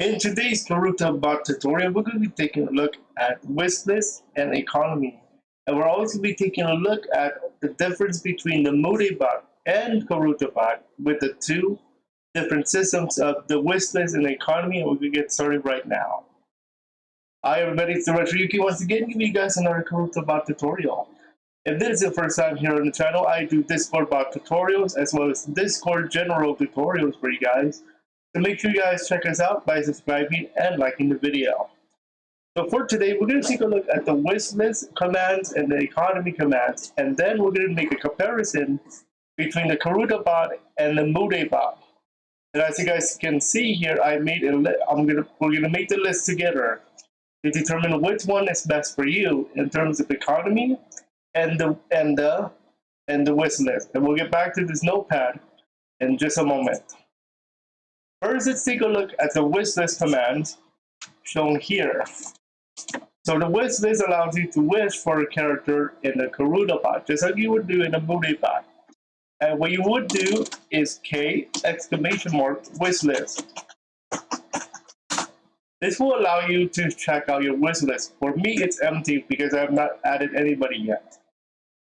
In today's Karuta Bot tutorial, we're going to be taking a look at Wishlist and economy. And we're also be taking a look at the difference between the Mudae bot and Karuta Bot with the two different systems of the Wishlist and the economy, and we're going to get started right now. Hi everybody, it's the RetroYuuki once again giving you guys another Karuta Bot tutorial. If this is the first time here on the channel, I do Discord bot tutorials as well as Discord general tutorials for you guys. So make sure you guys check us out by subscribing and liking the video. So for today, we're going to take a look at the wishlist commands and the economy commands, and then we're going to make a comparison between the Karuta bot and the Mudae bot. And as you guys can see here, I made a we're going to make the list together to determine which one is best for you in terms of economy and the wishlist. And we'll get back to this notepad in just a moment. First, let's take a look at the wishlist command shown here. So the wishlist allows you to wish for a character in the Karuta bot, just like you would do in the Mudae bot. And what you would do is K wishlist. This will allow you to check out your wishlist. For me, it's empty because I have not added anybody yet.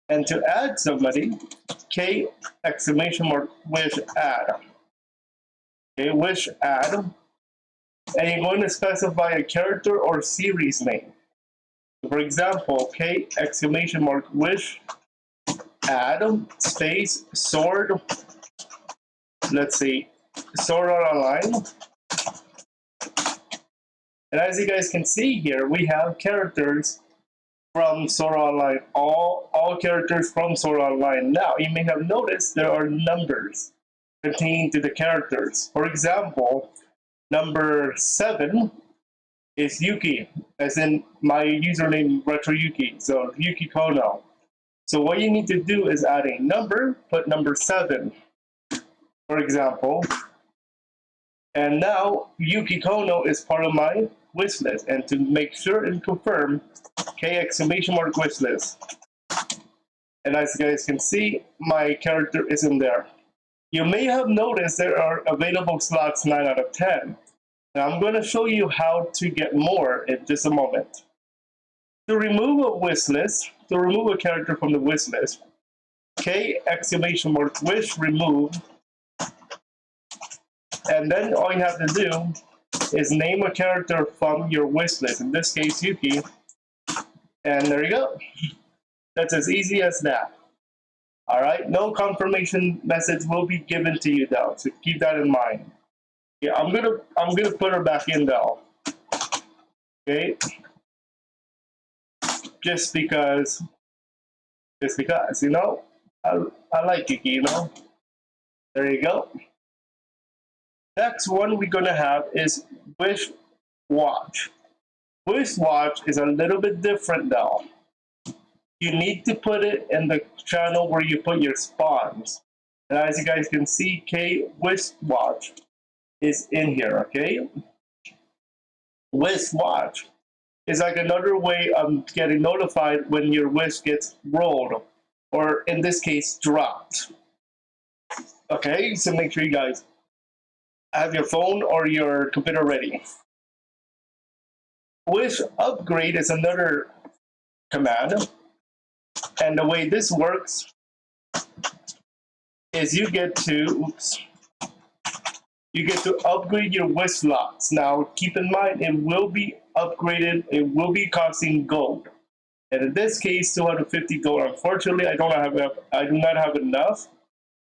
And to add somebody, K wish add. Okay, wish add, and you're going to specify a character or series name. For example, K wish add space sword. Let's see, Sword Art Online. And as you guys can see here, we have characters from Sword Art Online. All characters from Sword Art Online. Now, you may have noticed there are numbers pertaining to the characters. For example, number 7 is Yuki, as in my username RetroYuuki, so Yuki Kono. So what you need to do is add a number, put number 7, for example, and now Yuki Kono is part of my wishlist. And to make sure and confirm, K wishlist. And as you guys can see, my character is in there. You may have noticed there are available slots 9 out of 10. Now I'm going to show you how to get more in just a moment. To remove a wishlist, to remove a character from the wishlist, K wish remove, and then all you have to do is name a character from your wishlist, in this case Yuki, and there you go. That's as easy as that. Alright, no confirmation message will be given to you though, so keep that in mind. Yeah, I'm gonna put her back in though. Okay? Just because, you know, I like Kiki, you know. There you go. Next one we're gonna have is Wish Watch. Wish Watch is a little bit different though. You need to put it in the channel where you put your spawns. And as you guys can see, K Wish Watch is in here, okay? Wish Watch is like another way of getting notified when your wish gets rolled, or in this case, dropped. Okay, so make sure you guys have your phone or your computer ready. Wish Upgrade is another command. And the way this works is you get to upgrade your wish slots. Now keep in mind it will be upgraded, it will be costing gold. And in this case 250 gold. Unfortunately I do not have enough,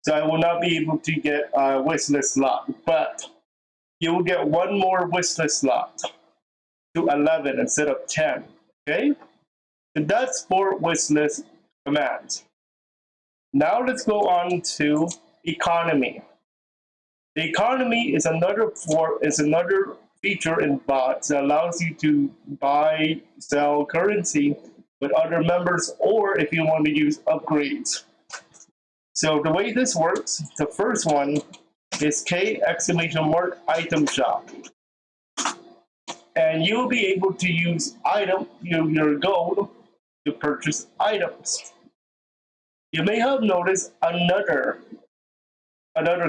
so I will not be able to get a wishlist slot. But you will get one more wishlist slot to 11 instead of 10. Okay? So that's for wishlist commands. Now let's go on to economy. The economy is another feature in bots that allows you to buy, sell currency with other members, or if you want to use upgrades. So the way this works, the first one is K item shop. And you'll be able to use your gold to purchase items. You may have noticed another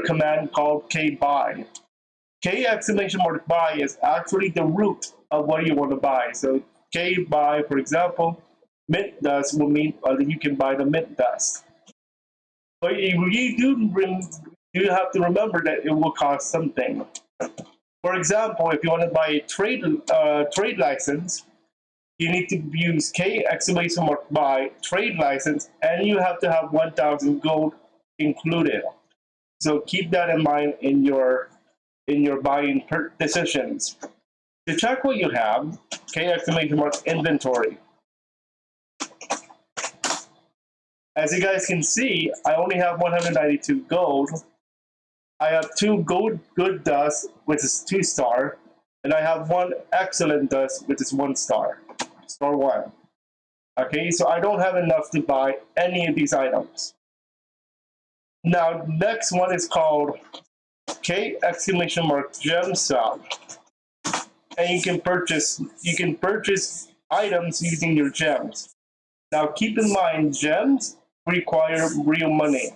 command called kbuy. K exclamation mark buy is actually the root of what you want to buy. So K buy, for example, mint dust will mean you can buy the mint dust. But you have to remember that it will cost something. For example, if you want to buy a trade license, you need to use K exclamation mark buy trade license, and you have to have 1,000 gold included. So keep that in mind in your buying decisions. To check what you have, K exclamation mark inventory. As you guys can see, I only have 192 gold. I have 2 good dust, which is 2-star, and I have 1 excellent dust, which is 1-star, star 1. Okay, so I don't have enough to buy any of these items. Now, next one is called K exclamation mark gem shop, and you can purchase items using your gems. Now, keep in mind, gems require real money,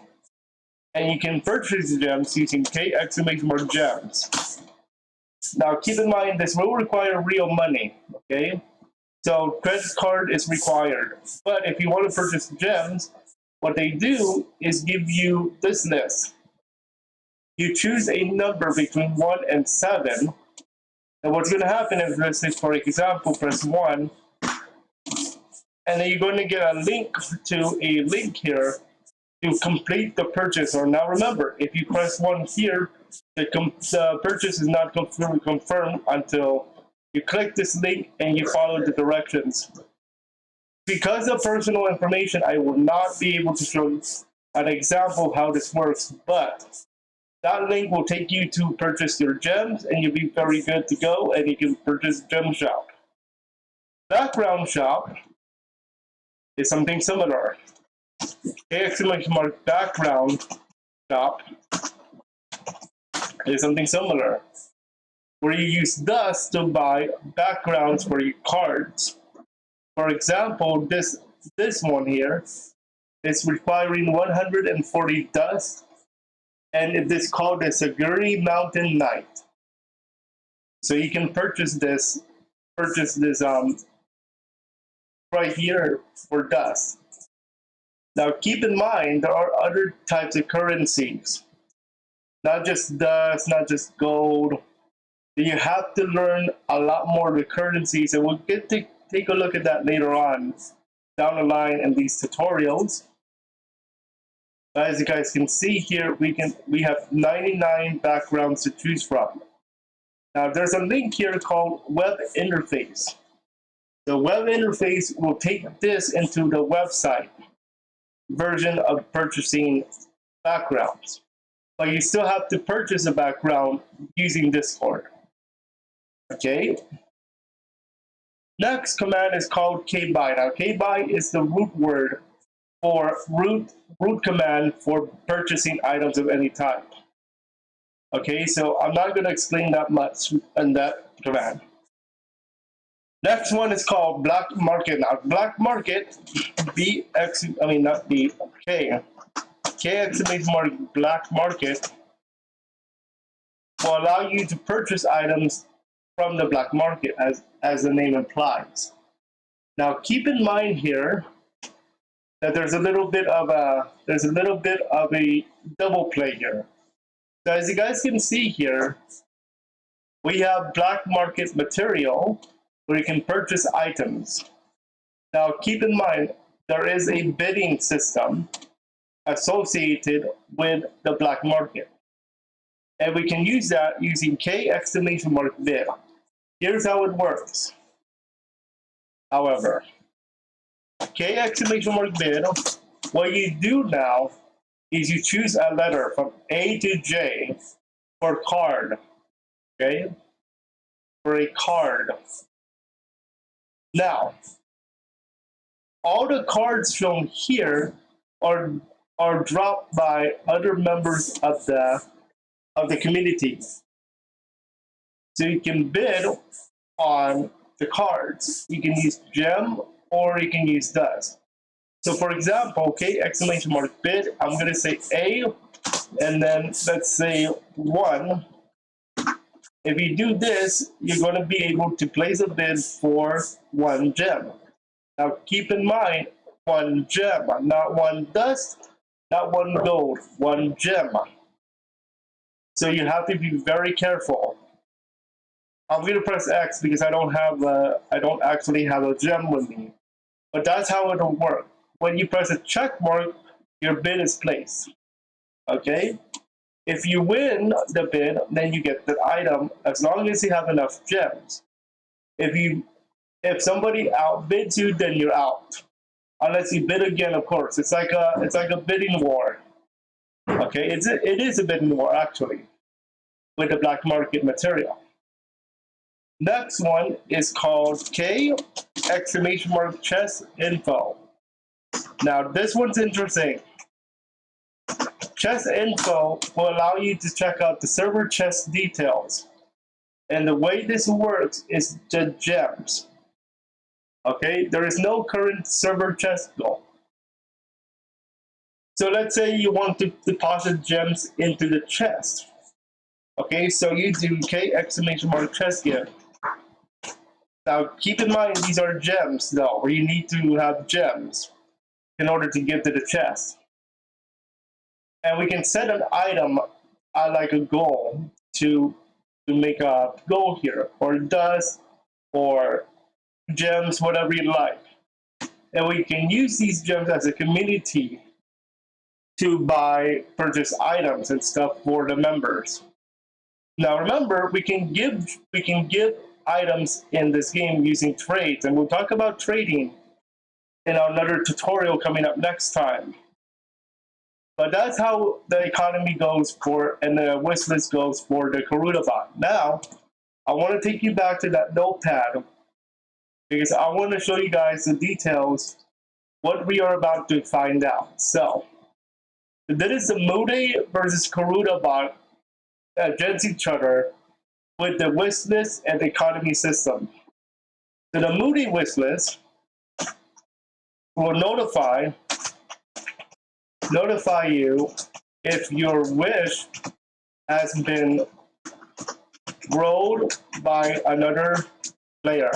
and you can purchase gems using K exclamation mark gems. Now, keep in mind, this will require real money. Okay, so credit card is required, but if you want to purchase gems, what they do is give you this list. You choose a number between 1 and 7, and what's going to happen is, let's say, for example, press 1, and then you're going to get a link to a link here to complete the purchase. Or now remember, if you press 1 here, the purchase is not confirmed until you click this link and you follow the directions. Because of personal information, I will not be able to show an example of how this works, but that link will take you to purchase your gems, and you'll be very good to go, and you can purchase gem shop. Background shop is something similar. K exclamation mark background shop is something similar, where you use dust to buy backgrounds for your cards. For example, this one here is requiring 140 dust, and it is called the Saguri Mountain Knight. So you can purchase this right here for dust. Now keep in mind, there are other types of currencies, not just dust, not just gold. You have to learn a lot more of the currencies, and we'll get to take a look at that later on down the line in these tutorials. As you guys can see here, we have 99 backgrounds to choose from. Now there's a link here called web interface. The web interface will take this into the website version of purchasing backgrounds, but you still have to purchase a background using Discord. Okay. Next command is called kbuy. Now kbuy is the root word for root command for purchasing items of any type. Okay, so I'm not going to explain that much in that command. Next one is called black market. Now black market, K exclamation mark black market will allow you to purchase items from the black market, as the name implies. Now keep in mind here that there's a little bit of a double play here. So as you guys can see here, we have black market material where you can purchase items. Now keep in mind, there is a bidding system associated with the black market, and we can use that using K exclamation mark bid. Here's how it works. However, K exclamation mark bid, what you do now is you choose a letter from A to J for card. Okay? For a card. Now, all the cards shown here are dropped by other members of the community. So you can bid on the cards. You can use gem or you can use dust. So for example, K exclamation mark bid, I'm going to say A, and then let's say 1. If you do this, you're going to be able to place a bid for 1 gem. Now keep in mind, 1 gem, not 1 dust, not 1 gold, 1 gem. So you have to be very careful. I'm going to press X because I don't actually have a gem with me. But that's how it'll work. When you press a check mark, your bid is placed. Okay? If you win the bid, then you get the item as long as you have enough gems. If somebody outbids you, then you're out. Unless you bid again, of course. It's like a bidding war. Okay, it is a bidding war actually, with the black market material. Next one is called K exclamation mark chest info. Now this one's interesting. Chest info will allow you to check out the server chest details. And the way this works is the gems. Okay, there is no current server chest goal. So let's say you want to deposit gems into the chest. Okay, so you do K exclamation mark chest gift. Now keep in mind these are gems though, where you need to have gems in order to give to the chest. And we can set an item like a goal to make a goal here, or dust, or gems, whatever you like. And we can use these gems as a community to purchase items and stuff for the members. Now remember, we can give items in this game using trades, and we'll talk about trading in another tutorial coming up next time. But that's how the economy goes and the wishlist goes for the Karuta Bot. Now, I want to take you back to that notepad because I want to show you guys the details, what we are about to find out. So, this is the Mudae versus Karuta Bot against each other with the wishlist and the economy system. So the Mudae wishlist will notify you if your wish has been rolled by another player.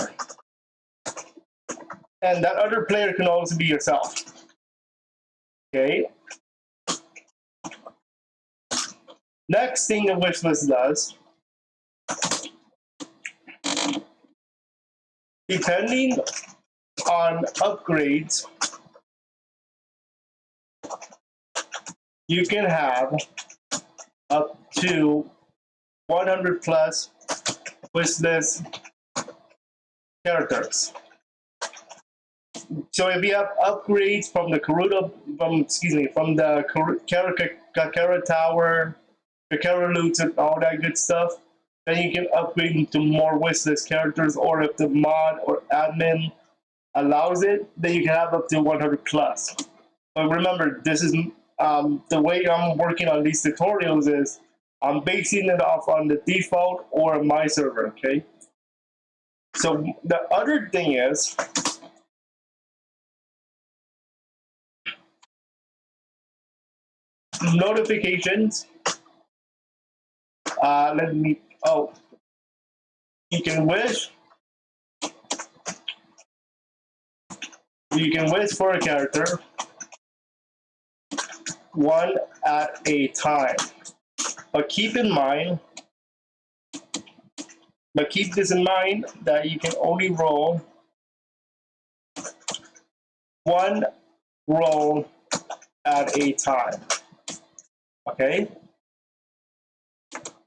And that other player can also be yourself. Okay? Next thing the wishlist does, depending on upgrades, you can have up to 100 plus wishlist characters. So if you have upgrades from the Kakera Tower, Kakera loots, and all that good stuff, then you can upgrade into more wishlist characters, or if the mod or admin allows it, then you can have up to 100 plus. But remember, this is the way I'm working on these tutorials is I'm basing it off on the default or my server, okay? So the other thing is, notifications. You can wish for a character one at a time. But keep this in mind that you can only roll one roll at a time. Okay?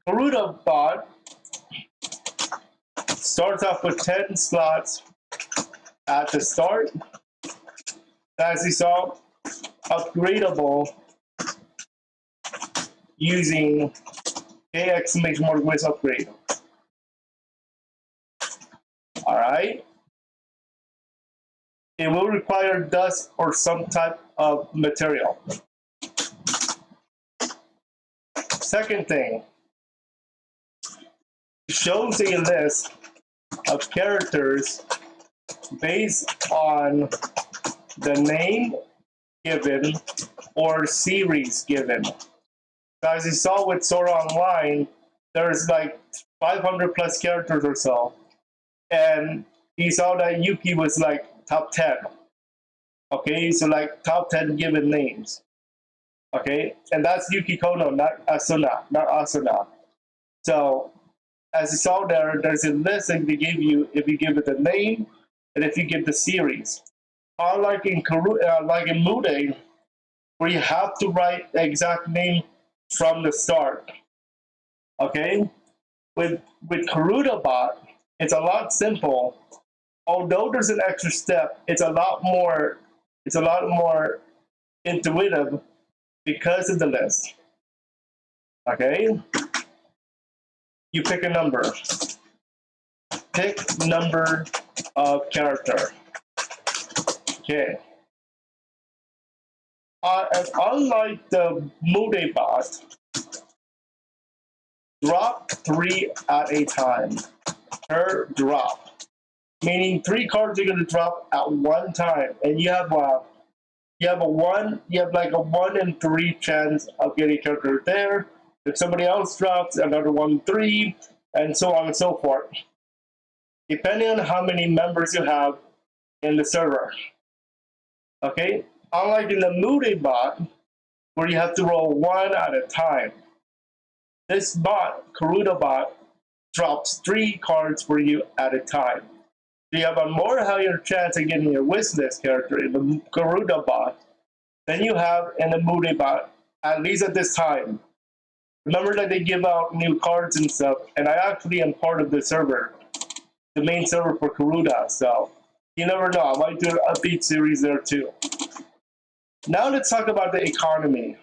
Karuta Bot starts off with 10 slots at the start. As you saw, upgradable using K exclamation mark with upgrade. Alright? It will require dust or some type of material. Second thing, shows a list of characters based on the name given or series given. So as you saw with Sora Online, there's like 500 plus characters or so, and he saw that Yuki was like top 10. Okay, so like top 10 given names. Okay, and that's Yuki Kono, not Asuna. So as you saw there, there's a list that they give you if you give it the name and if you give the series. Unlike in like in Mudae, where you have to write the exact name from the start. Okay, with Karuta Bot, it's a lot simple. Although there's an extra step, it's a lot more. It's a lot more intuitive because of the list. Okay, you pick a number. Pick number of character. Okay. And unlike the Mudae bot, drop 3 at a time per drop. Meaning 3 cards are going to drop at one time, and you have like a 1 in 3 chance of getting a character there. If somebody else drops, another 1 in 3, and so on and so forth. Depending on how many members you have in the server. Okay? Unlike in the Mudae bot, where you have to roll 1 at a time. This bot, Karuta Bot, drops 3 cards for you at a time. So you have a more higher chance of getting your Wishlist character in the Karuta Bot than you have in the Mudae bot, at least at this time. Remember that they give out new cards and stuff, and I actually am part of the server, the main server for Karuta, so you never know, I might do an upbeat series there too. Now let's talk about the economy.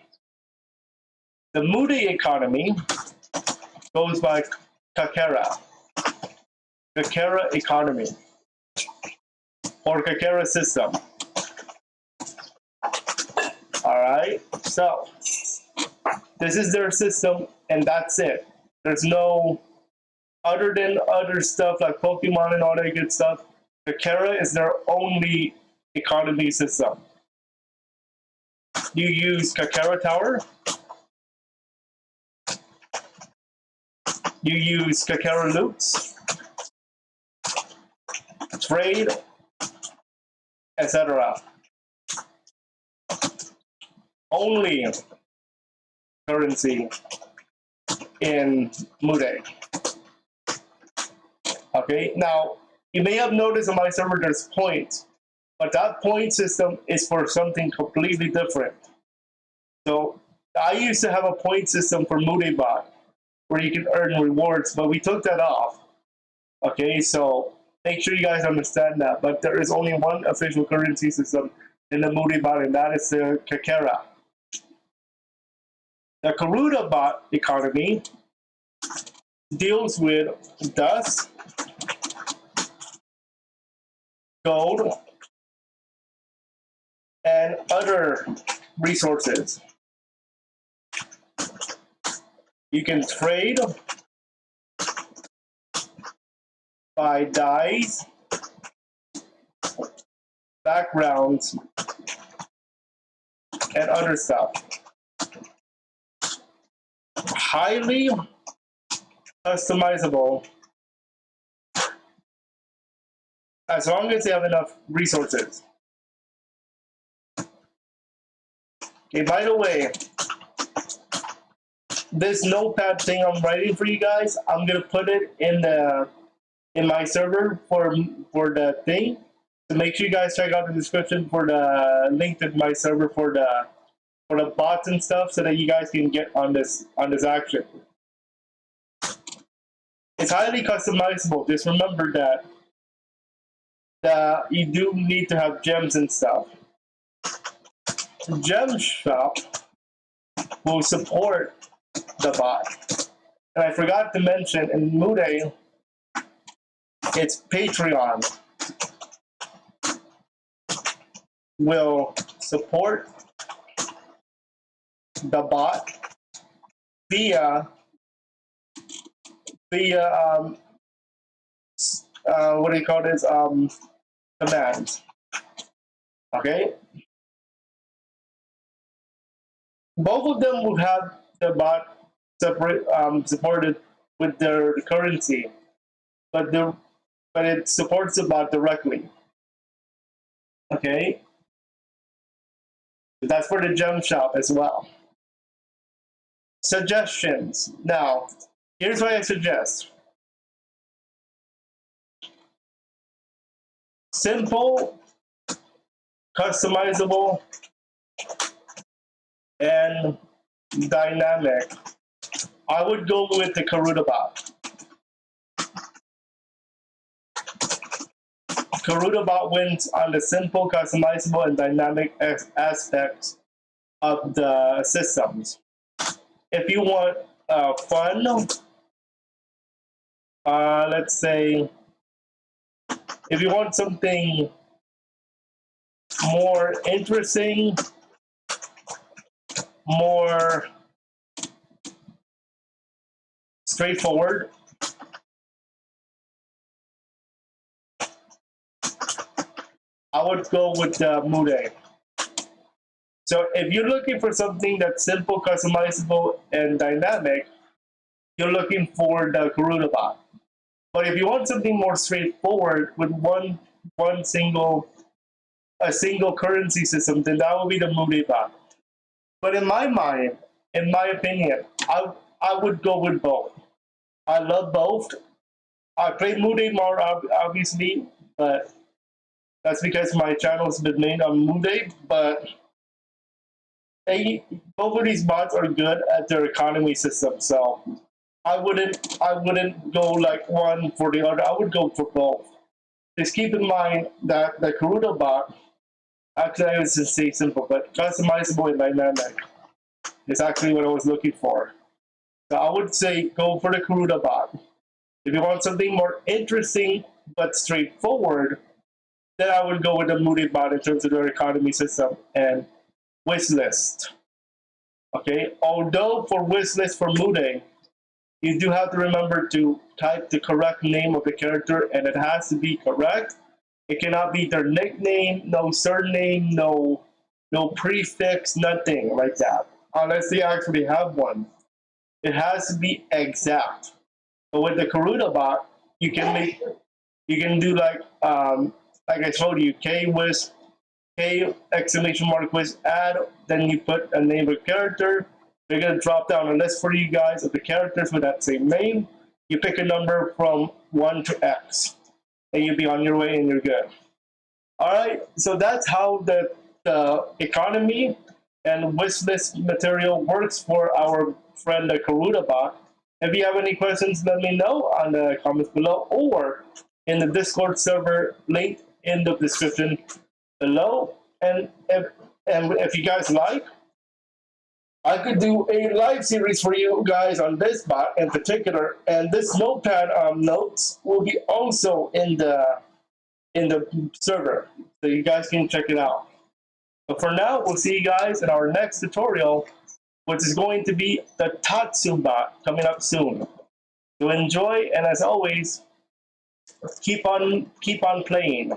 The Mudae economy goes by Kakera. Kakera economy. Or Kakera system. Alright, so this is their system and that's it. There's no other than other stuff like Pokemon and all that good stuff. Kakera is their only economy system. You use Kakera Tower. You use Kakera Loops. Trade. Etc. Only currency in Mudae. Okay, now you may have noticed on my server there's points, but that point system is for something completely different. So I used to have a point system for Mudae bot where you can earn rewards, but we took that off. Okay, so make sure you guys understand that. But there is only one official currency system in the Mudae bot, and that is the Kakera. The Karuta Bot economy deals with dust, gold, and other resources. You can trade, buy dyes, backgrounds, and other stuff. Highly customizable as long as you have enough resources. Okay, by the way, this notepad thing I'm writing for you guys, I'm gonna put it in my server for the thing. So make sure you guys check out the description for the link to my server for the bots and stuff, so that you guys can get on this action. It's highly customizable. Just remember that you do need to have gems and stuff. Gem Shop will support the bot. And I forgot to mention in Mudae, it's Patreon will support the bot via what do you call this, commands. Okay, both of them will have the bot supported with their currency, but it supports the bot directly. Okay, that's for the gem shop as well. Suggestions. Now, here's what I suggest. Simple, customizable, and dynamic. I would go with the Karuta Bot. Karuta Bot wins on the simple, customizable, and dynamic aspects of the systems. If you want fun, let's say, if you want something more interesting, more straightforward, I would go with Mudae. So if you're looking for something that's simple, customizable, and dynamic, you're looking for the Karuta Bot. But if you want something more straightforward with a single currency system, then that would be the Mudae Bot. But in my mind, in my opinion, I would go with both. I love both. I play Mudae more obviously, but that's because my channel's been made on Mudae. But both of these bots are good at their economy system, so I wouldn't go like one for the other. I would go for both. Just keep in mind that the Karuta Bot, actually I was just say simple, but customizable and dynamic is actually what I was looking for. So I would say go for the Karuta Bot. If you want something more interesting but straightforward, then I would go with the Mudae Bot in terms of their economy system and Wishlist. Okay, although for Wishlist for Mudae, you do have to remember to type the correct name of the character, and it has to be correct. It cannot be their nickname, no surname, no prefix, nothing like that, unless they actually have one. It has to be exact. But with the Karuta Bot, you can do like I told you, K exclamation mark wish add, then you put a name of character. They're gonna drop down a list for you guys of the characters with that same name. You pick a number from 1 to X, and you'll be on your way and you're good. All right, so that's how the economy and wishlist material works for our friend the Karuta Bot. If you have any questions, let me know on the comments below or in the Discord server link in the description below. And if you guys like, I could do a live series for you guys on this bot in particular, and this notepad notes will be also in the server, so you guys can check it out. But for now, we'll see you guys in our next tutorial, which is going to be the Tatsu bot coming up soon. So enjoy, and as always, keep on playing.